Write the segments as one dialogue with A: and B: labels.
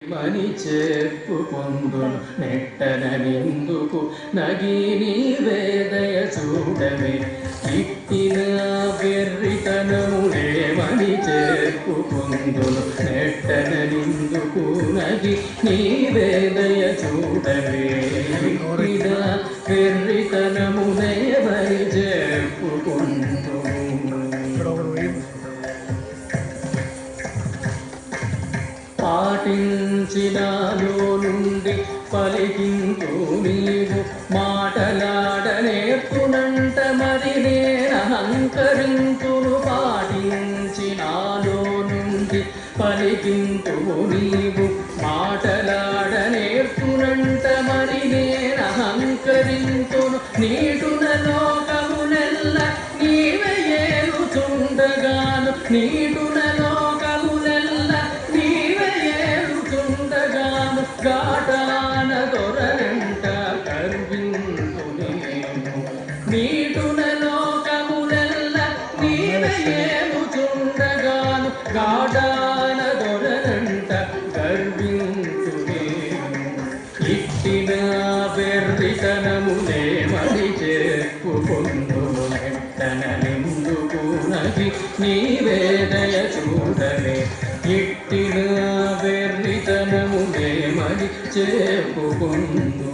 A: మని చెప్పుకొందును నెట్టననిందుకు నగిని వేదయ చూడవే ఇట్టిన వెర్రితనములేమని చెప్పుకొందును నెట్టననిందుకు నగి నీ వేదయ చూడవే ఇట్టిన వెర్రితనములేమని చెప్పుకొందును పాటించినాలో నుండి పలికింతూ నీవు మాటలాడనేర్పునంట మరి నేనహంకరింతును పాటించినాలో నుండి పలికింతూ నీవు మాటలాడనేర్పునంట మరి నేనహంకరింతును నీటున లోకమునెల్ల నీవే ఏలుచుండగాను నీటున గాటాన దొరలంట కర్వింతు నేను నీటున లోకములెల్ల నీవే ఏలుచుండగాను గాటాన దొరలంట గర్వింతు నేను ఇట్టిన వెర్రితనములేమని చెప్పుకొందును నెట్టననిందుకు నగి నీ వేదయ చూడవే ఇట్టిన వెర్రితనములేమని చెప్పుకొందును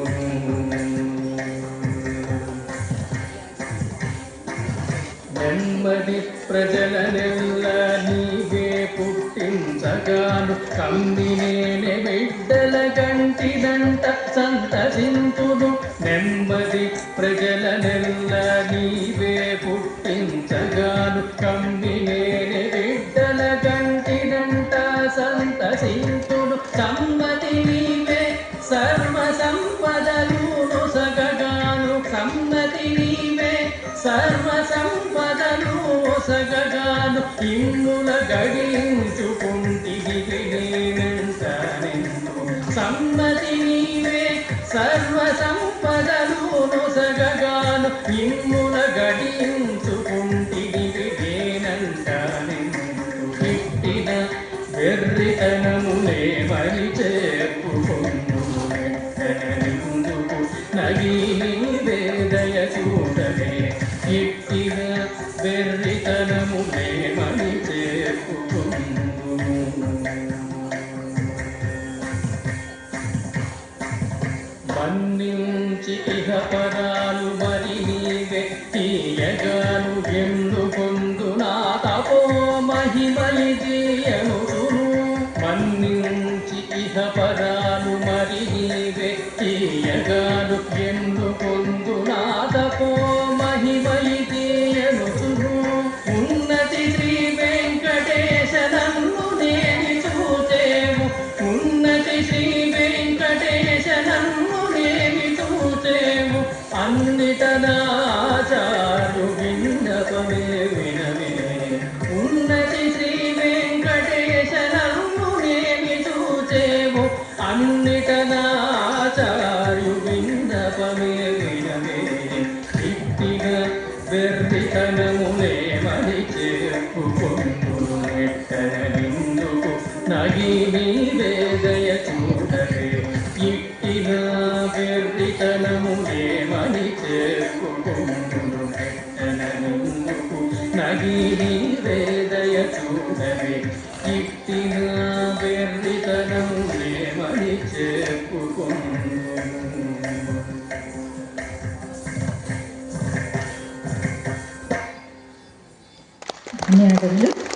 A: నెమ్మది ప్రజలనెల్ల నీవే పుట్టించగాను కమ్మినేనే బిడ్డల గంటిదంట సంతసింతును నెమ్మది ప్రజలనెల్ల నీవే పుట్టించగాను కమ్మినేనే బిడ్డల గంటిదంట సంతసింతును సమ్మతి నీవే సర్వ సంపదలు నొసగగాను సమ్మతి నీవే సర్వ సంపదలు నొసగగాను ఇన్నుల గడించుకుంటిది నేనంటనిందు సమ్మతి నీవే సర్వ సంపదలు నొసగగాను ఇన్నుల గడించుకుంటిది నేనంటనిందు ఇట్టిన వెర్రితనములేమని చెప్పుకొందును నెట్టననిందుకు నగి నీ వేదయ చూడవే ఇట్టిన వెర్రితనములేమని చెప్పుకొందును మన్నించి ఇహ పదాలు మరి నీవే తీయగాను ఎందుకొందు నా తపో మహిమలిజీయను మన్నించి ఇహ పదాలు మరి నీవే తీయగాను ఎందుకొందు నా తపో మహిమలిజీయను ఉన్నతి శ్రీ వెంకటేశ నన్ను నేని చూచేము ఉన్నతి శ్రీ వెంకటేశ నన్ను నేని చూచేము అన్నిటనాచారు విన్నపమే వినవే ఉన్నతి శ్రీ వెంకటేశ నన్ను నేని చూచేము అన్నిటనాచారు విన్నపమే వినవే ఇట్టిన వెర్రితనములేమని చెప్పుకొందును నెట్టననిందుకు నగి నీ వేదయ చూడవే ఇట్టిన వెర్రితనములేమని చెప్పుకొందును నెట్టననిందుకు నగి నీ వేదయ చూడవే ఇట్టిన వెర్రితనములేమని చెప్పుకొందును.
B: ధన్యవాదములు.